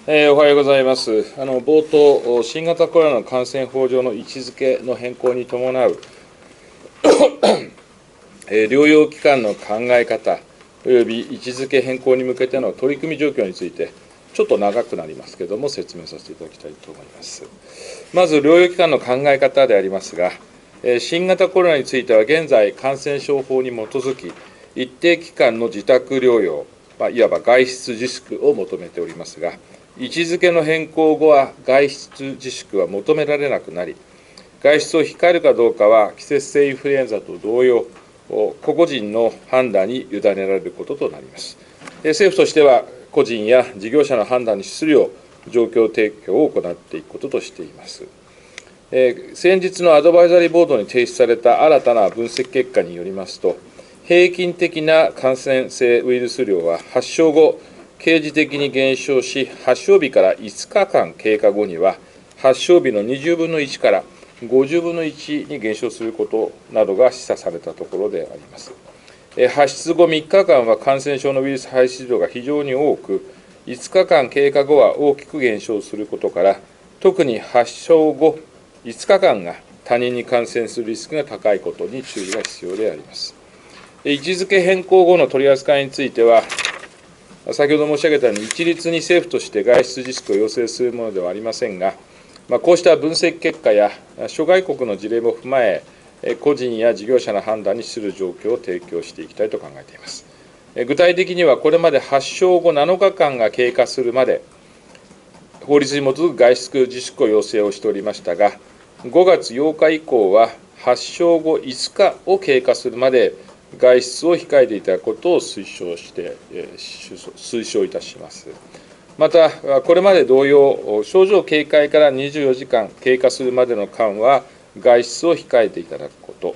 おはようございます。冒頭、新型コロナの感染法上の位置づけの変更に伴う療養期間の考え方および位置づけ変更に向けての取り組み状況について、ちょっと長くなりますけれども、説明させていただきたいと思います。まず、療養期間の考え方でありますが、新型コロナについては、現在、感染症法に基づき、一定期間の自宅療養、いわば外出自粛を求めておりますが、位置づけの変更後は外出自粛は求められなくなり、外出を控えるかどうかは季節性インフルエンザと同様、個々人の判断に委ねられることとなります。政府としては、個人や事業者の判断に資するよう、状況提供を行っていくこととしています。先日のアドバイザリーボードに提出された新たな分析結果によりますと、平均的な感染性ウイルス量は発症後、刑事的に減少し、発症日から5日間経過後には、発症日の20分の1から50分の1に減少することなどが示唆されたところであります。発出後3日間は感染症のウイルス排出量が非常に多く、5日間経過後は大きく減少することから、特に発症後5日間が他人に感染するリスクが高いことに注意が必要であります。位置づけ変更後の取り扱いについては、先ほど申し上げたように、一律に政府として外出自粛を要請するものではありませんが、こうした分析結果や諸外国の事例も踏まえ、個人や事業者の判断に資する状況を提供していきたいと考えています。具体的には、これまで発症後7日間が経過するまで、法律に基づく外出自粛を要請をしておりましたが、5月8日以降は、発症後5日を経過するまで、外出を控えていただくことを推奨いたします。また、これまで同様、症状軽快から24時間経過するまでの間は、外出を控えていただくこと、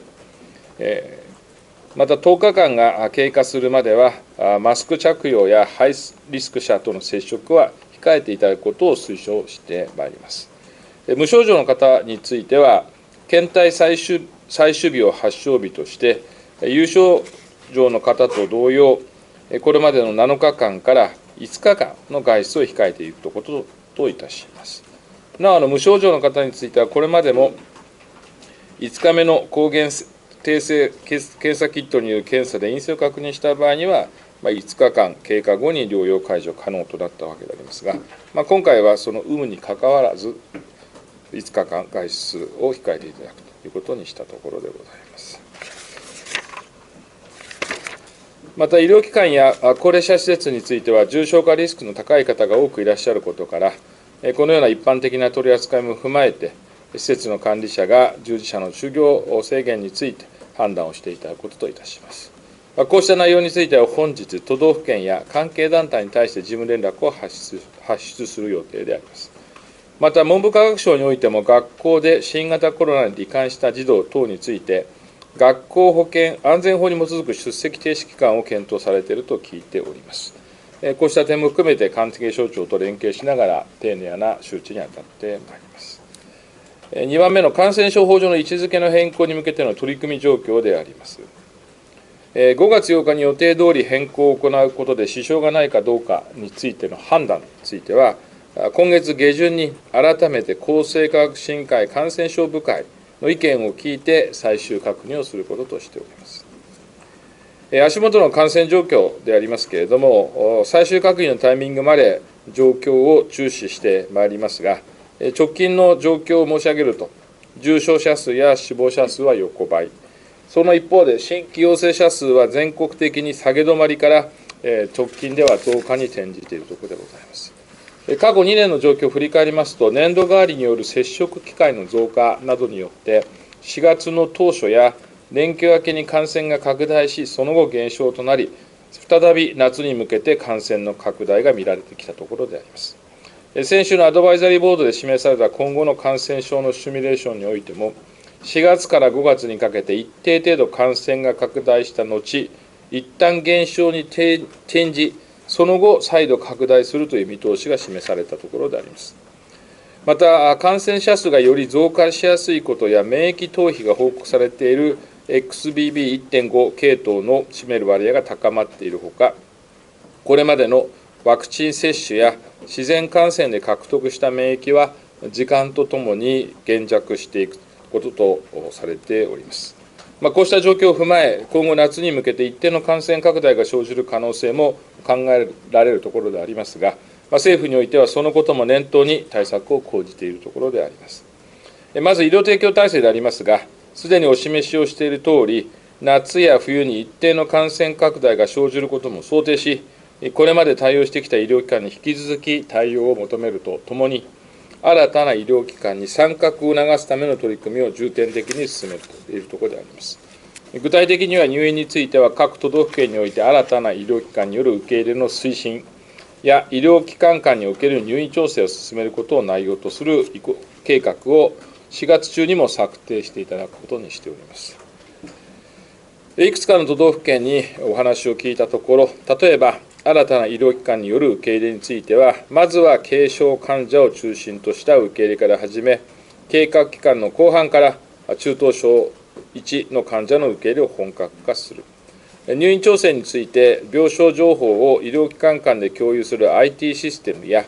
また10日間が経過するまでは、マスク着用やハイリスク者との接触は控えていただくことを推奨してまいります。無症状の方については、検体採取日を発症日として、有症状の方と同様、これまでの7日間から5日間の外出を控えていくことといたします。なお、無症状の方については、これまでも5日目の抗原定性検査キットによる検査で陰性を確認した場合には、5日間経過後に療養解除可能となったわけでありますが、今回はその有無にかかわらず、5日間外出を控えていただくということにしたところでございます。また、医療機関や高齢者施設については、重症化リスクの高い方が多くいらっしゃることから、このような一般的な取り扱いも踏まえて、施設の管理者が従事者の就業制限について判断をしていただくことといたします。こうした内容については、本日、都道府県や関係団体に対して事務連絡を発出する予定であります。また、文部科学省においても、学校で新型コロナに罹患した児童等について、学校保健安全法に基づく出席停止期間を検討されていると聞いております。こうした点も含めて、関係省庁と連携しながら、丁寧な周知に当たってまいります。2番目の感染症法上の位置づけの変更に向けての取り組み状況であります。5月8日に予定通り変更を行うことで支障がないかどうかについての判断については、今月下旬に改めて厚生科学審議会感染症部会の意見を聞いて最終確認をすることとしております。足元の感染状況でありますけれども、最終確認のタイミングまで状況を注視してまいりますが、直近の状況を申し上げると、重症者数や死亡者数は横ばい、その一方で新規陽性者数は全国的に下げ止まりから直近では増加に転じているところでございます。過去2年の状況を振り返りますと、年度替わりによる接触機会の増加などによって、4月の当初や連休明けに感染が拡大し、その後減少となり、再び夏に向けて感染の拡大が見られてきたところであります。先週のアドバイザリーボードで示された今後の感染症のシミュレーションにおいても、4月から5月にかけて一定程度感染が拡大した後、一旦減少に転じ、その後、再度拡大するという見通しが示されたところであります。また、感染者数がより増加しやすいことや、免疫逃避が報告されている XBB.1.5 系統の占める割合が高まっているほか、これまでのワクチン接種や自然感染で獲得した免疫は時間とともに減弱していくこととされております。こうした状況を踏まえ、今後夏に向けて一定の感染拡大が生じる可能性も考えられるところでありますが、政府においてはそのことも念頭に対策を講じているところであります。まず医療提供体制でありますが、すでにお示しをしているとおり、夏や冬に一定の感染拡大が生じることも想定し、これまで対応してきた医療機関に引き続き対応を求めるとともに、新たな医療機関に参画を促すための取り組みを重点的に進めているところであります。具体的には入院については、各都道府県において新たな医療機関による受け入れの推進や医療機関間における入院調整を進めることを内容とする計画を4月中にも策定していただくことにしております。いくつかの都道府県にお話を聞いたところ、例えば新たな医療機関による受け入れについては、まずは軽症患者を中心とした受け入れから始め、計画期間の後半から中等症1の患者の受け入れを本格化する。入院調整について、病床情報を医療機関間で共有する IT システムや、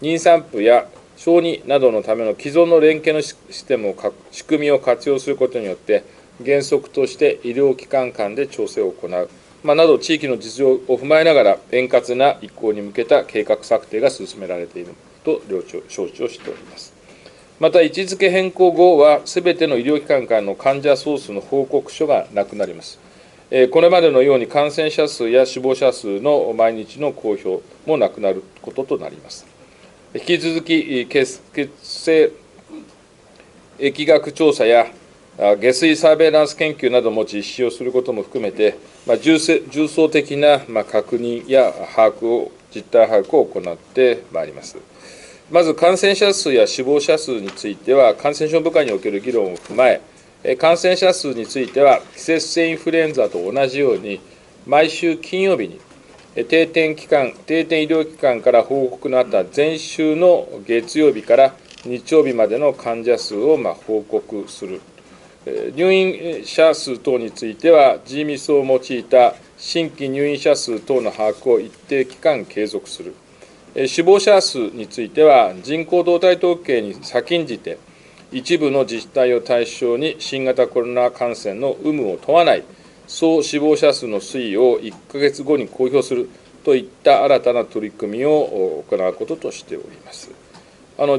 妊産婦や小児などのための既存の連携のシステム仕組みを活用することによって、原則として医療機関間で調整を行う、など地域の実情を踏まえながら、円滑な移行に向けた計画策定が進められていると承知をしております。また、位置づけ変更後は、すべての医療機関間の患者総数の報告書がなくなります。これまでのように感染者数や死亡者数の毎日の公表もなくなることとなります。引き続き、血清疫学調査や下水サーベイランス研究なども実施をすることも含めて、重層的な確認や実態把握を行ってまいります。まず、感染者数や死亡者数については、感染症部会における議論を踏まえ、感染者数については、季節性インフルエンザと同じように、毎週金曜日に定点医療機関から報告のあった前週の月曜日から日曜日までの患者数を報告する。入院者数等については、GMIS を用いた新規入院者数等の把握を一定期間継続する。死亡者数については、人口動態統計に先んじて、一部の自治体を対象に新型コロナ感染の有無を問わない総死亡者数の推移を1ヶ月後に公表するといった新たな取り組みを行うこととしております。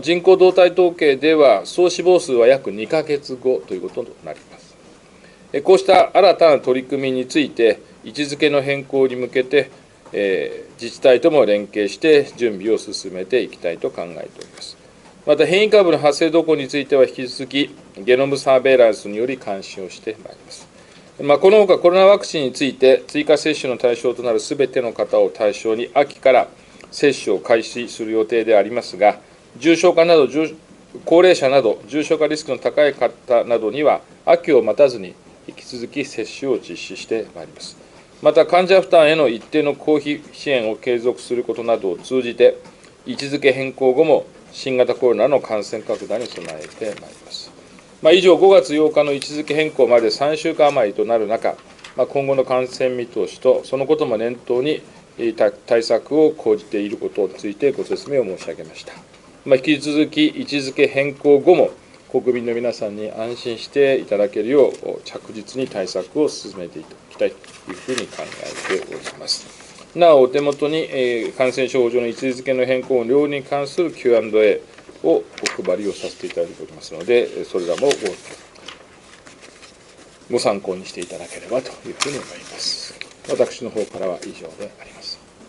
人口動態統計では、総死亡数は約2ヶ月後ということとなります。こうした新たな取り組みについて、位置づけの変更に向けて、自治体とも連携して準備を進めていきたいと考えております。また、変異株の発生動向については、引き続きゲノムサーベイランスにより監視をしてまいります。このほか、コロナワクチンについて、追加接種の対象となるすべての方を対象に、秋から接種を開始する予定でありますが、重症化など、高齢者など、重症化リスクの高い方などには、秋を待たずに、引き続き接種を実施してまいります。また、患者負担への一定の公費支援を継続することなどを通じて、位置づけ変更後も、新型コロナの感染拡大に備えてまいります。以上、5月8日の位置づけ変更まで3週間余りとなる中、今後の感染見通しと、そのことも念頭に対策を講じていることについてご説明を申し上げました。引き続き、位置づけ変更後も、国民の皆さんに安心していただけるよう、着実に対策を進めていただきたいというふうに考えております。なお、お手元に感染症法上の位置づけの変更量に関する Q&A をお配りをさせていただいておりますので、それらもご参考にしていただければというふうに思います。私の方からは以上であります。